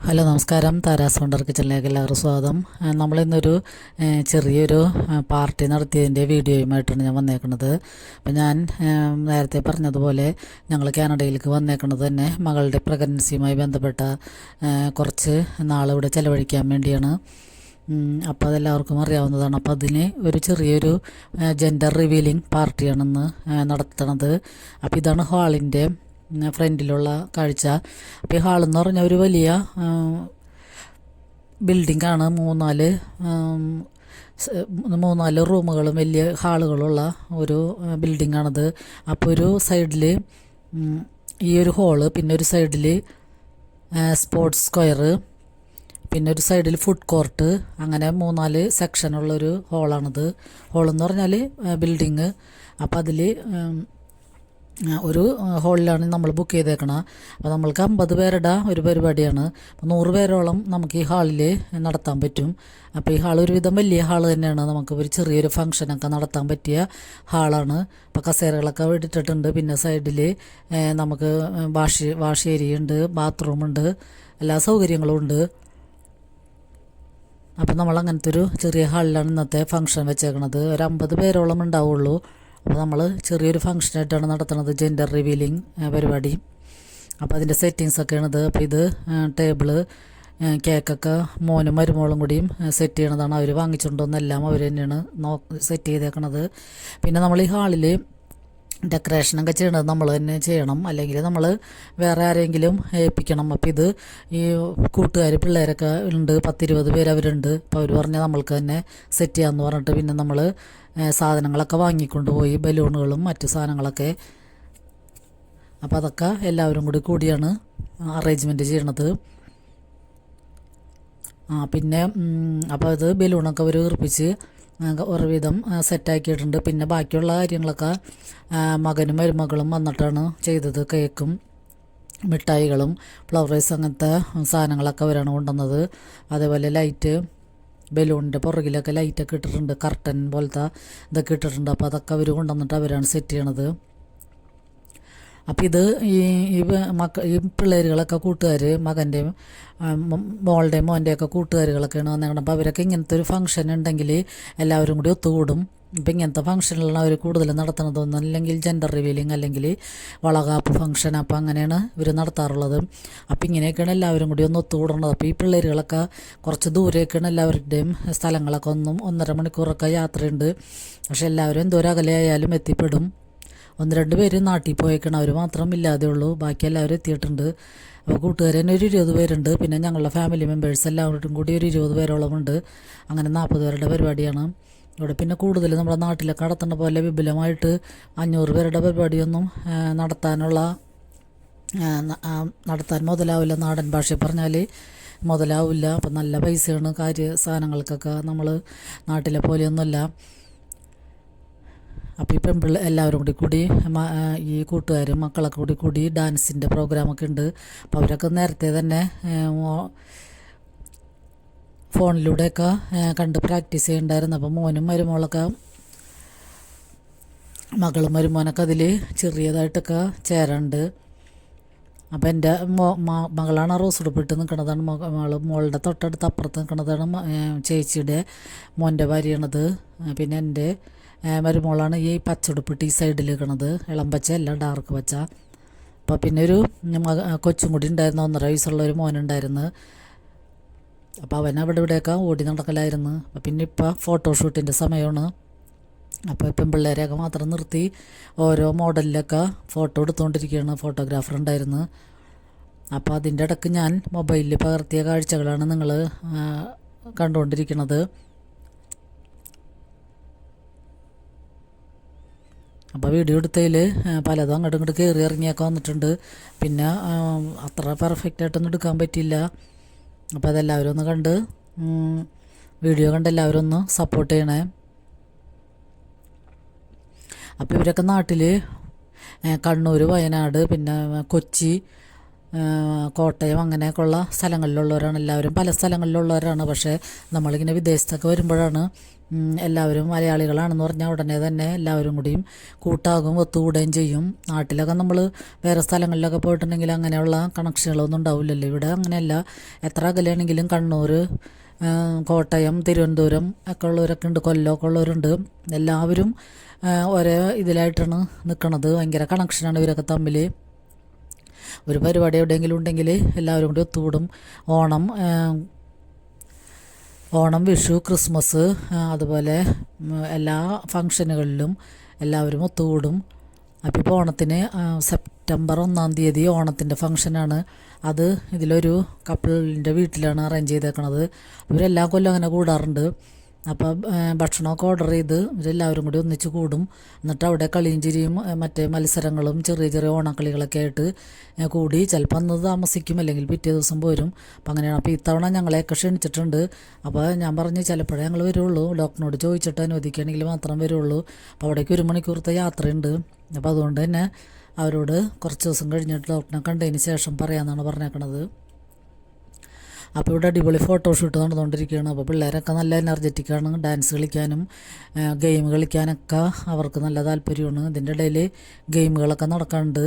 Hello നമസ്കാരം. Tara's wonder കിച്ചണിലേക്ക് എല്ലാവർക്കും സ്വാഗതം. നമ്മളിന്നൊരു ചെറിയൊരു പാർട്ടി നടത്തിയതിൻ്റെ വീഡിയോയുമായിട്ടാണ് ഞാൻ വന്നേക്കുന്നത്. അപ്പം ഞാൻ നേരത്തെ പറഞ്ഞതുപോലെ ഞങ്ങൾ കാനഡയിലേക്ക് വന്നേക്കുന്നത് തന്നെ മകളുടെ പ്രഗ്നൻസിയുമായി ബന്ധപ്പെട്ട കുറച്ച് നാളിവിടെ ചിലവഴിക്കാൻ വേണ്ടിയാണ്. അപ്പോൾ അതെല്ലാവർക്കും അറിയാവുന്നതാണ്. അപ്പോൾ അതിന് ഒരു ചെറിയൊരു ജെൻഡർ റിവീലിംഗ് പാർട്ടിയാണെന്ന് നടത്തണത്. അപ്പോൾ ഇതാണ് ഹാളിൻ്റെ ഫ്രണ്ടിലുള്ള കാഴ്ച. അപ്പോൾ ഈ ഹാളെന്ന് പറഞ്ഞാൽ ഒരു വലിയ ബിൽഡിങ്ങാണ്. മൂന്നാല് റൂമുകളും വലിയ ഹാളുകളുള്ള ഒരു ബിൽഡിങ്ങാണത്. അപ്പോൾ ഒരു സൈഡിൽ ഈ ഒരു ഹോള്, പിന്നെ ഒരു സൈഡിൽ സ്പോർട്സ് സ്ക്വയർ, പിന്നെ ഒരു സൈഡിൽ ഫുഡ് കോർട്ട്, അങ്ങനെ 3-4 സെക്ഷനുള്ളൊരു ഹോളാണിത്. ഹോളെന്ന് പറഞ്ഞാൽ ബിൽഡിങ്. അപ്പോൾ അതിൽ ഒരു ഹോളിലാണ് നമ്മൾ ബുക്ക് ചെയ്തേക്കണം. അപ്പോൾ നമ്മൾക്ക് 50 പേരുടെ ഒരു പരിപാടിയാണ്. അപ്പോൾ 100 പേരോളം നമുക്ക് ഈ ഹാളിൽ നടത്താൻ പറ്റും. അപ്പോൾ ഈ ഹാൾ ഒരുവിധം വലിയ ഹാൾ തന്നെയാണ്. നമുക്ക് ഒരു ചെറിയൊരു ഫംഗ്ഷനൊക്കെ നടത്താൻ പറ്റിയ ഹാളാണ്. അപ്പോൾ കസേരകളൊക്കെ ഇട്ടിട്ടുണ്ട്. പിന്നെ സൈഡിൽ നമുക്ക് വാഷ് ഏരിയ ഉണ്ട്, ബാത്റൂമുണ്ട്, എല്ലാ സൗകര്യങ്ങളും ഉണ്ട്. അപ്പോൾ നമ്മൾ അങ്ങനത്തെ ഒരു ചെറിയ ഹാളിലാണ് ഇന്നത്തെ ഫംഗ്ഷൻ വെച്ചേക്കണത്. ഒരു 50 പേരോളം ഉണ്ടാവുള്ളൂ. അപ്പോൾ നമ്മൾ ചെറിയൊരു ഫംഗ്ഷനായിട്ടാണ് നടത്തുന്നത്, ജെൻഡർ റിവീലിംഗ് പരിപാടി. അപ്പോൾ അതിൻ്റെ സെറ്റിങ്സൊക്കെയാണിത്. അപ്പോൾ ഇത് ടേബിള്, കേക്കൊക്കെ മോനും മരുമോളും കൂടിയും സെറ്റ് ചെയ്യണതാണ്. അവർ വാങ്ങിച്ചുകൊണ്ടൊന്നെല്ലാം അവർ തന്നെയാണ് സെറ്റ് ചെയ്തേക്കണത്. പിന്നെ നമ്മൾ ഈ ഹാളിൽ ഡെക്കറേഷനൊക്കെ ചെയ്യണത് നമ്മൾ തന്നെ ചെയ്യണം, അല്ലെങ്കിൽ നമ്മൾ വേറെ ആരെങ്കിലും ഏൽപ്പിക്കണം. അപ്പോൾ ഇത് ഈ കൂട്ടുകാർ പിള്ളേരൊക്കെ ഉണ്ട്, 10-20 പേര് അവരുണ്ട്. അപ്പോൾ അവർ പറഞ്ഞാൽ നമ്മൾക്ക് തന്നെ സെറ്റ് ചെയ്യാമെന്ന് പറഞ്ഞിട്ട് പിന്നെ നമ്മൾ സാധനങ്ങളൊക്കെ വാങ്ങിക്കൊണ്ട് പോയി, ബലൂണുകളും മറ്റു സാധനങ്ങളൊക്കെ. അപ്പോൾ അതൊക്കെ എല്ലാവരും കൂടിയാണ് അറേഞ്ച്മെൻറ്റ് ചെയ്യണത്. പിന്നെ അപ്പോൾ അത് ബലൂണൊക്കെ അവർ ഉറപ്പിച്ച് ഒരുവിധം സെറ്റാക്കിയിട്ടുണ്ട്. പിന്നെ ബാക്കിയുള്ള കാര്യങ്ങളൊക്കെ മകനും മരുമകളും വന്നിട്ടാണ് ചെയ്തത്. കേക്കും മിഠായികളും ഫ്ലവേഴ്സ് അങ്ങനത്തെ സാധനങ്ങളൊക്കെ അവരാണ് കൊണ്ടുവന്നത്. അതേപോലെ ലൈറ്റ്, ബലൂണിൻ്റെ പുറകിലൊക്കെ ലൈറ്റൊക്കെ ഇട്ടിട്ടുണ്ട്, കർട്ടൻ പോലത്തെ ഇതൊക്കെ ഇട്ടിട്ടുണ്ട്. അപ്പോൾ അതൊക്കെ അവർ കൊണ്ടുവന്നിട്ട് അവരാണ് സെറ്റ് ചെയ്യണത്. അപ്പോൾ ഇത് ഈ പിള്ളേരുകളൊക്കെ കൂട്ടുകാർ, മകൻ്റെയും മോളുടെയും മോൻ്റെയൊക്കെ കൂട്ടുകാരുകളൊക്കെയാണ് വന്നേക്കണം. അപ്പോൾ അവരൊക്കെ ഇങ്ങനത്തെ ഒരു ഫംഗ്ഷൻ ഉണ്ടെങ്കിൽ എല്ലാവരും കൂടി ഒത്തുകൂടും. ഇപ്പം ഇങ്ങനത്തെ ഫംഗ്ഷനിലാണ് അവർ കൂടുതൽ നടത്തുന്നതൊന്നും, അല്ലെങ്കിൽ ജെൻഡർ റിവീലിംഗ്, അല്ലെങ്കിൽ വളകാപ്പ് ഫംഗ്ഷൻ. അപ്പോൾ അങ്ങനെയാണ് ഇവർ നടത്താറുള്ളത്. അപ്പോൾ ഇങ്ങനെയൊക്കെയാണ് എല്ലാവരും കൂടി ഒന്ന് ഒത്തുകൂടുന്നത്. അപ്പോൾ ഈ പിള്ളേരുകളൊക്കെ കുറച്ച് ദൂരെയൊക്കെയാണ് എല്ലാവരുടെയും സ്ഥലങ്ങളൊക്കെ 1-1.5 മണിക്കൂറൊക്കെ യാത്രയുണ്ട്. പക്ഷെ എല്ലാവരും എന്തോരം അകലെയായാലും എത്തിപ്പെടും. 1-2 പേര് നാട്ടിൽ പോയേക്കണം, അവർ മാത്രം ഇല്ലാതെ ഉള്ളൂ. ബാക്കി എല്ലാവരും എത്തിയിട്ടുണ്ട്. അപ്പോൾ കൂട്ടുകാർ തന്നെ ഒരു 20 പേരുണ്ട്. പിന്നെ ഞങ്ങളുടെ ഫാമിലി മെമ്പേഴ്സ് എല്ലാവരും കൂടി ഒരു 20 പേരോളം ഉണ്ട്. അങ്ങനെ 40 പേരുടെ പരിപാടിയാണ് ഇവിടെ. പിന്നെ കൂടുതൽ നമ്മുടെ നാട്ടിലൊക്കെ നടത്തുന്ന പോലെ വിപുലമായിട്ട് 500 പേരുടെ പരിപാടിയൊന്നും നടത്താൻ മുതലാവില്ല. നാടൻ ഭാഷ പറഞ്ഞാൽ മുതലാവില്ല. അപ്പം നല്ല പൈസയാണ് സാധനങ്ങൾക്കൊക്കെ, നമ്മൾ നാട്ടിലെ പോലെയൊന്നുമല്ല. അപ്പോൾ ഈ എല്ലാവരും കൂടി ഈ കൂട്ടുകാരും മക്കളൊക്കെ കൂടി ഡാൻസിൻ്റെ പ്രോഗ്രാമൊക്കെ ഉണ്ട്. അപ്പോൾ അവരൊക്കെ നേരത്തെ തന്നെ ഫോണിലൂടെയൊക്കെ കണ്ട് പ്രാക്ടീസ് ചെയ്യുന്നുണ്ടായിരുന്നു. അപ്പോൾ മോനും മരുമോളൊക്കെ, മകളും മരുമോനൊക്കെ അതിൽ ചെറിയതായിട്ടൊക്കെ ചേരുന്നുണ്ട്. അപ്പോൾ എൻ്റെ മകളാണ് റോസ് ഉടുപ്പിട്ട് നിൽക്കുന്നതാണ്. മോളുടെ തൊട്ടടുത്ത് അപ്പുറത്ത് നിൽക്കുന്നതാണ് ചേച്ചിയുടെ മോൻ്റെ ഭാര്യയാണത്. പിന്നെ എൻ്റെ മരുമോളാണ് ഈ പച്ചടുപ്പിട്ട് ഈ സൈഡിൽ നിൽക്കണത്. ഇളം പച്ച അല്ല, ഡാർക്ക് പച്ച. അപ്പോൾ പിന്നെ ഒരു കൊച്ചും കൂടി ഉണ്ടായിരുന്നു, 1.5 വയസ്സുള്ള ഒരു മോനുണ്ടായിരുന്നു. അപ്പോൾ അവൻ ഇവിടെയൊക്കെ ഓടി നടക്കലായിരുന്നു. അപ്പോൾ പിന്നെ ഇപ്പോൾ ഫോട്ടോഷൂട്ടിൻ്റെ സമയമാണ്. അപ്പോൾ ഇപ്പം പിള്ളേരെയൊക്കെ മാത്രം നിർത്തി ഓരോ മോഡലിലൊക്കെ ഫോട്ടോ എടുത്തുകൊണ്ടിരിക്കുകയാണ്. ഫോട്ടോഗ്രാഫർ ഉണ്ടായിരുന്നു. അപ്പോൾ അതിൻ്റെ ഇടയ്ക്ക് ഞാൻ മൊബൈലിൽ പകർത്തിയ കാഴ്ചകളാണ് നിങ്ങൾ കണ്ടുകൊണ്ടിരിക്കുന്നത്. അപ്പോൾ വീഡിയോ എടുത്തതിൽ പലതും അങ്ങോട്ടും ഇങ്ങോട്ട് കയറി ഇറങ്ങിയൊക്കെ വന്നിട്ടുണ്ട്. പിന്നെ അത്ര പെർഫെക്റ്റായിട്ടൊന്നും എടുക്കാൻ പറ്റിയില്ല. അപ്പോൾ അതെല്ലാവരും ഒന്ന് കണ്ട് വീഡിയോ കണ്ട് എല്ലാവരും ഒന്ന് സപ്പോർട്ട് ചെയ്യണേ. അപ്പോൾ ഇവരൊക്കെ നാട്ടിൽ കണ്ണൂർ, വയനാട്, പിന്നെ കൊച്ചി, കോട്ടയം അങ്ങനെയൊക്കെയുള്ള സ്ഥലങ്ങളിലുള്ളവരാണ് എല്ലാവരും. പല സ്ഥലങ്ങളിലുള്ളവരാണ്. പക്ഷേ നമ്മളിങ്ങനെ വിദേശത്തൊക്കെ വരുമ്പോഴാണ് എല്ലാവരും മലയാളികളാണെന്ന് പറഞ്ഞാൽ ഉടനെ തന്നെ എല്ലാവരും കൂടിയും കൂട്ടാകും, ഒത്തുകൂടുകയും ചെയ്യും. നാട്ടിലൊക്കെ നമ്മൾ വേറെ സ്ഥലങ്ങളിലൊക്കെ പോയിട്ടുണ്ടെങ്കിൽ അങ്ങനെയുള്ള കണക്ഷനുകളൊന്നും ഉണ്ടാവില്ലല്ലോ. ഇവിടെ അങ്ങനെയല്ല. എത്ര അകലെയാണെങ്കിലും കണ്ണൂർ, കോട്ടയം, തിരുവനന്തപുരം ഒക്കെ ഉള്ളവരൊക്കെ ഉണ്ട്, കൊല്ലമൊക്കെ ഉള്ളവരുണ്ട്. എല്ലാവരും ഒരേ ഇതിലായിട്ടാണ് നിൽക്കുന്നത്. ഭയങ്കര കണക്ഷനാണ് ഇവരൊക്കെ തമ്മിൽ. ഒരു പരിപാടി എവിടെയെങ്കിലും ഉണ്ടെങ്കിൽ എല്ലാവരും കൂടി ഒത്തുകൂടും. ഓണം, വിഷു, ക്രിസ്മസ്, അതുപോലെ എല്ലാ ഫങ്ഷനുകളിലും എല്ലാവരും ഒത്തുകൂടും. അപ്പോൾ ഇപ്പോൾ ഓണത്തിന് സെപ്റ്റംബർ 1 തീയതി ഓണത്തിൻ്റെ ഫങ്ഷനാണ്. അത് ഇതിലൊരു കപ്പിളിൻ്റെ വീട്ടിലാണ് അറേഞ്ച് ചെയ്തേക്കണത്. ഇവരെല്ലാ കൊല്ലം അങ്ങനെ കൂടാറുണ്ട്. അപ്പോൾ ഭക്ഷണമൊക്കെ ഓർഡർ ചെയ്ത് ഇവരെല്ലാവരും കൂടി ഒന്നിച്ച് കൂടും. എന്നിട്ട് അവിടെ കളിയും ചിരിയും മറ്റേ മത്സരങ്ങളും ചെറിയ ചെറിയ ഓണക്കളികളൊക്കെ ആയിട്ട് കൂടി ചിലപ്പോൾ അന്ന് താമസിക്കും, അല്ലെങ്കിൽ പിറ്റേ ദിവസം പോരും. അപ്പം അങ്ങനെയാണ്. അപ്പോൾ ഇത്തവണ ഞങ്ങളെയൊക്കെ ക്ഷണിച്ചിട്ടുണ്ട്. അപ്പോൾ ഞാൻ പറഞ്ഞ് ചിലപ്പോഴേ ഞങ്ങൾ വരുള്ളൂ, ഡോക്ടറിനോട് ചോദിച്ചിട്ട് അനുവദിക്കുകയാണെങ്കിൽ മാത്രം വരുള്ളൂ. അപ്പോൾ അവിടേക്ക് 1 മണിക്കൂറത്തെ യാത്രയുണ്ട്. അപ്പോൾ അതുകൊണ്ട് തന്നെ അവരോട് കുറച്ച് ദിവസം കഴിഞ്ഞിട്ട് ഡോക്ടറിനെ കണ്ടതിന് ശേഷം പറയാമെന്നാണ് പറഞ്ഞേക്കണത്. അപ്പോൾ ഇവിടെ അടിപൊളി ഫോട്ടോഷൂട്ട് നടന്നുകൊണ്ടിരിക്കുകയാണ്. അപ്പോൾ പിള്ളേരൊക്കെ നല്ല എനർജറ്റിക്കാണ്. ഡാൻസ് കളിക്കാനും ഗെയിം കളിക്കാനൊക്കെ അവർക്ക് നല്ല താല്പര്യമാണ്. ഇതിൻ്റെ ഇടയിൽ ഗെയിമുകളൊക്കെ നടക്കാറുണ്ട്.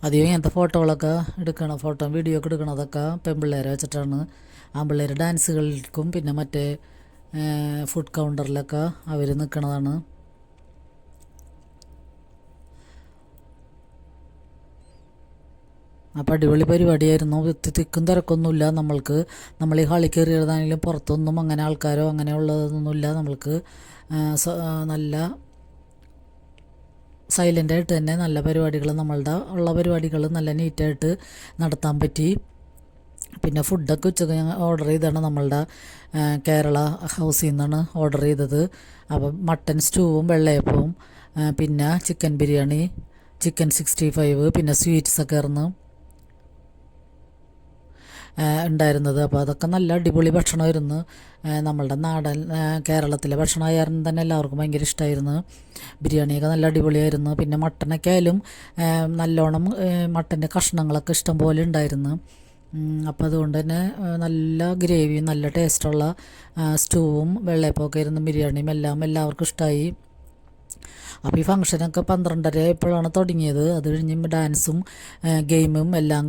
അധികം ഇങ്ങനത്തെ ഫോട്ടോകളൊക്കെ വീഡിയോ ഒക്കെ എടുക്കണതൊക്കെ പെൺപിള്ളേരെ വെച്ചിട്ടാണ്. ആൺപിള്ളേർ ഡാൻസുകൾക്കും പിന്നെ മറ്റേ ഫുഡ് കൗണ്ടറിലൊക്കെ അവർ നിൽക്കണതാണ്. അപ്പോൾ അടിപൊളി പരിപാടിയായിരുന്നു. തിക്കും തിരക്കൊന്നുമില്ല. നമ്മൾ ഈ ഹാളിൽ കയറിയതാണെങ്കിലും പുറത്തൊന്നും അങ്ങനെ ആൾക്കാരോ അങ്ങനെയുള്ളതൊന്നുമില്ല. നമ്മൾക്ക് നല്ല സൈലൻ്റായിട്ട് തന്നെ നല്ല പരിപാടികൾ, നമ്മളുടെ ഉള്ള പരിപാടികൾ നല്ല നീറ്റായിട്ട് നടത്താൻ പറ്റി. പിന്നെ ഫുഡൊക്കെ ഉച്ചക്ക് ഞങ്ങൾ ഓർഡർ ചെയ്താണ്. നമ്മളുടെ കേരള ഹൗസിൽ നിന്നാണ് ഓർഡർ ചെയ്തത്. അപ്പം മട്ടൻ സ്റ്റൂവും വെള്ളയപ്പവും പിന്നെ ചിക്കൻ ബിരിയാണി, ചിക്കൻ 65, പിന്നെ സ്വീറ്റ്സൊക്കെ ആയിരുന്നു ഉണ്ടായിരുന്നത്. അപ്പോൾ അതൊക്കെ നല്ല അടിപൊളി ഭക്ഷണമായിരുന്നു. നമ്മളുടെ നാടൻ കേരളത്തിലെ ഭക്ഷണമായിരുന്നു തന്നെ എല്ലാവർക്കും ഭയങ്കര ഇഷ്ടമായിരുന്നു. ബിരിയാണിയൊക്കെ നല്ല അടിപൊളിയായിരുന്നു. പിന്നെ മട്ടനൊക്കെ ആയാലും നല്ലോണം മട്ടൻ്റെ കഷ്ണങ്ങളൊക്കെ ഇഷ്ടം പോലെ ഉണ്ടായിരുന്നു. അപ്പോൾ അതുകൊണ്ട് തന്നെ നല്ല ഗ്രേവിയും നല്ല ടേസ്റ്റുള്ള സ്റ്റൂവും വെള്ളയപ്പമൊക്കെ ആയിരുന്നു. ബിരിയാണിയും എല്ലാവർക്കും ഇഷ്ടമായി. അപ്പോൾ ഈ ഫംഗ്ഷനൊക്കെ 12:30 ആയപ്പോഴാണ് തുടങ്ങിയത്. അത് കഴിഞ്ഞ് ഡാൻസും ഗെയിമും എല്ലാം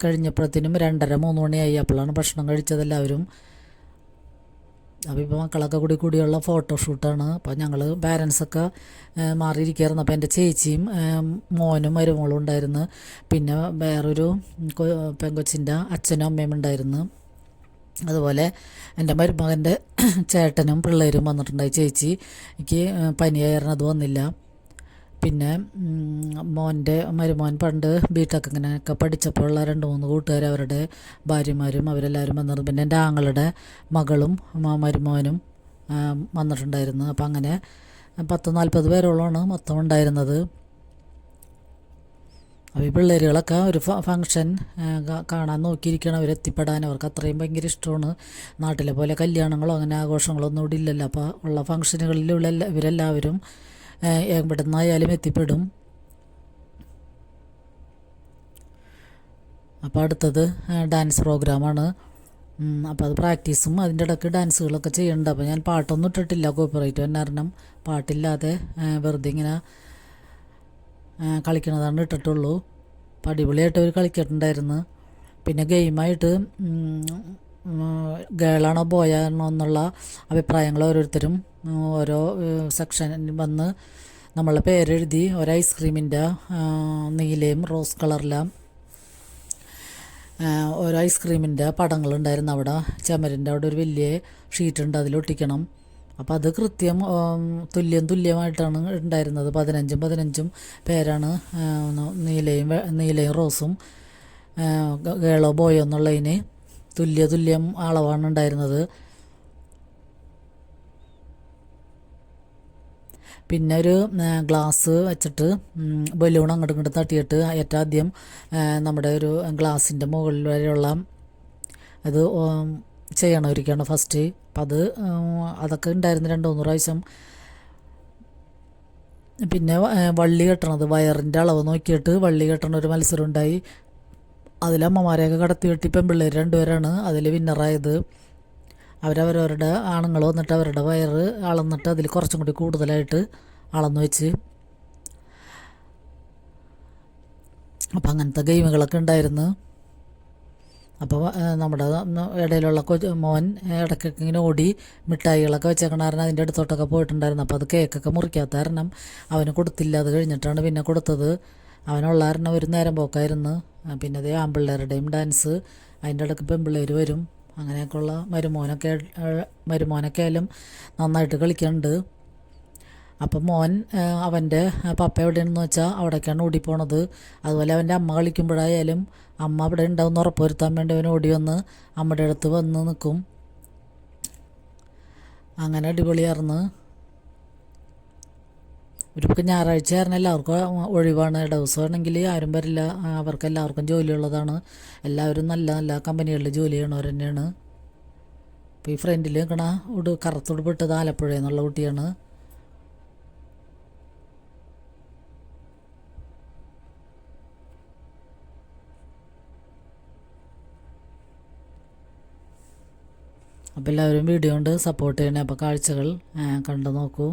കഴിഞ്ഞപ്പോഴത്തേനും 2:30-3 മണിയായി. അപ്പോഴാണ് ഭക്ഷണം കഴിച്ചത് എല്ലാവരും. അപ്പോൾ ഇപ്പോൾ മക്കളൊക്കെ കൂടിയുള്ള ഫോട്ടോഷൂട്ടാണ്. അപ്പോൾ ഞങ്ങൾ പാരൻസൊക്കെ മാറിയിരിക്കുകയായിരുന്നു. അപ്പോൾ എൻ്റെ ചേച്ചിയും മോനും മരുമോളും ഉണ്ടായിരുന്നു. പിന്നെ വേറൊരു പെങ്കൊച്ചിൻ്റെ അച്ഛനും അമ്മയും ഉണ്ടായിരുന്നു. അതുപോലെ എൻ്റെ മരുമകൻ്റെ ചേട്ടനും പിള്ളേരും വന്നിട്ടുണ്ടായി. ചേച്ചിക്ക് പനിയായിരുന്നു, അത് വന്നില്ല. പിന്നെ മരുമോൻ പണ്ട് ബിടെക് ഇങ്ങനെയൊക്കെ പഠിച്ചപ്പോഴുള്ള 2-3 കൂട്ടുകാർ, അവരുടെ ഭാര്യമാരും അവരെല്ലാവരും വന്നിരുന്നു. പിന്നെ എൻ്റെ ആങ്ങളുടെ മകളും മരുമോനും വന്നിട്ടുണ്ടായിരുന്നു. അപ്പം അങ്ങനെ 10-40 പേരോളമാണ് മൊത്തം ഉണ്ടായിരുന്നത്. അപ്പോൾ ഈ പിള്ളേരുകളൊക്കെ ഒരു ഫങ്ഷൻ കാണാൻ നോക്കിയിരിക്കണം. അവരെത്തിപ്പെടാൻ അവർക്ക് അത്രയും ഭയങ്കര ഇഷ്ടമാണ്. നാട്ടിലെ പോലെ കല്യാണങ്ങളോ അങ്ങനെ ആഘോഷങ്ങളോ ഒന്നും ഇവിടെ ഇല്ലല്ലോ. അപ്പോൾ ഉള്ള ഫങ്ഷനുകളിലുള്ള ഇവരെല്ലാവരും എവിടുന്നായാലും എത്തിപ്പെടും. അപ്പോൾ അടുത്തത് ഡാൻസ് പ്രോഗ്രാമാണ്. അപ്പോൾ അത് പ്രാക്ടീസും അതിൻ്റെ ഇടയ്ക്ക് ഡാൻസുകളൊക്കെ ചെയ്യുന്നുണ്ട്. അപ്പോൾ ഞാൻ പാട്ടൊന്നും ഇട്ടിട്ടില്ല, കോപ്പിറൈറ്റ് തന്നെ കാരണം പാട്ടില്ലാതെ വെറുതെ ഇങ്ങനെ കളിക്കണതാണ് ഇട്ടിട്ടുള്ളൂ. അപ്പോൾ അടിപൊളിയായിട്ട് അവർ കളിച്ചിട്ടുണ്ടായിരുന്നു. പിന്നെ ഗെയിമായിട്ട് ഗേളാണോ ബോയാണോ എന്നുള്ള അഭിപ്രായങ്ങൾ ഓരോരുത്തരും ഓരോ സെക്ഷനിൽ വന്ന് നമ്മളെ പേരെഴുതി ഒരു ഐസ്ക്രീമിൻ്റെ നീലയും റോസ് കളറിലാണ് ഓരോ ഐസ്ക്രീമിൻ്റെ പടങ്ങളുണ്ടായിരുന്നു. അവിടെ ചുമരിൻ്റെ അവിടെ ഒരു വലിയ ഷീറ്റുണ്ട്, അതിലൊട്ടിക്കണം. അപ്പോൾ അത് കൃത്യം തുല്യമായിട്ടാണ് ഉണ്ടായിരുന്നത്. 15 പേരാണ് നീലയും റോസും ഗേളോ ബോയോ എന്നുള്ളതിന് തുല്യം അളവാണ് ഉണ്ടായിരുന്നത്. പിന്നെ ഒരു ഗ്ലാസ് വെച്ചിട്ട് ബലൂൺ അങ്ങോട്ടും ഇങ്ങോട്ട് തട്ടിയിട്ട് ഏറ്റവും ആദ്യം നമ്മുടെ ഒരു ഗ്ലാസിൻ്റെ മുകളിൽ വരെയുള്ള അത് ചെയ്യണവരിക്കാണ് ഫസ്റ്റ്. അപ്പം അതൊക്കെ ഉണ്ടായിരുന്നു 2-3 പ്രാവശ്യം. പിന്നെ വള്ളി കെട്ടണത്, വയറിൻ്റെ അളവ് നോക്കിയിട്ട് വള്ളി കെട്ടണ ഒരു മത്സരം ഉണ്ടായി. അതിലമ്മമാരെയൊക്കെ കടത്തി വെട്ടി പെൺപിള്ളേർ 2 പേരാണ് അതിൽ വിന്നറായത്. അവരവരവരുടെ ആണുങ്ങൾ വന്നിട്ട് അവരുടെ വയറ് അളന്നിട്ട് അതിൽ കുറച്ചും കൂടി കൂടുതലായിട്ട് അളന്ന് വെച്ച്. അപ്പം അങ്ങനത്തെ ഗെയിമുകളൊക്കെ ഉണ്ടായിരുന്നു. അപ്പോൾ നമ്മുടെ ഇടയിലുള്ള മോൻ ഇടയ്ക്കൊക്കെ ഇങ്ങനെ ഓടി മിഠായികളൊക്കെ വെച്ചേക്കണ കാരണം അതിൻ്റെ അടുത്തോട്ടൊക്കെ പോയിട്ടുണ്ടായിരുന്നു. അപ്പോൾ അത് കേക്കൊക്കെ മുറിക്കാത്ത കാരണം അവന് കൊടുത്തില്ല. അത് കഴിഞ്ഞിട്ടാണ് പിന്നെ കൊടുത്തത്. അവനുള്ള കാരണം ഒരു നേരം പോക്കായിരുന്നു. പിന്നെ അതേ ആൺപിള്ളേരുടെയും ഡാൻസ്, അതിൻ്റെ ഇടയ്ക്ക് പെൺപിള്ളേർ വരും. അങ്ങനെയൊക്കെയുള്ള മരുമോനൊക്കെ ആയാലും നന്നായിട്ട് കളിക്കുന്നുണ്ട്. അപ്പം മോൻ അവൻ്റെ പപ്പ എവിടെയാണെന്ന് വെച്ചാൽ അവിടേക്കാണ് ഓടിപ്പോണത്. അതുപോലെ അവൻ്റെ അമ്മ കളിക്കുമ്പോഴായാലും അമ്മ അവിടെ ഉണ്ടാവുമെന്ന് ഉറപ്പ് വരുത്താൻ വേണ്ടി അവൻ ഓടി വന്ന് അമ്മയുടെ അടുത്ത് വന്ന് നിൽക്കും. അങ്ങനെ അടിപൊളിയായിരുന്നു. ഒരു ഞായറാഴ്ച ആയിരുന്നു, എല്ലാവർക്കും ഒഴിവാണ്. ദിവസമാണെങ്കിൽ ആരും വരില്ല, അവർക്ക് എല്ലാവർക്കും ജോലിയുള്ളതാണ്. എല്ലാവരും നല്ല നല്ല കമ്പനികളിൽ ജോലി ചെയ്യണവർ തന്നെയാണ്. ഇപ്പോൾ ഈ ഫ്രണ്ടിൽ നിൽക്കണ കറുത്തുടുപ്പിട്ടത് ആലപ്പുഴയിൽ നിന്നുള്ള കുട്ടിയാണ്. അപ്പോൾ എല്ലാവരും വീഡിയോ കൊണ്ട് സപ്പോർട്ട് ചെയ്യണേ. അപ്പോൾ കാഴ്ചകൾ കണ്ടു നോക്കൂ.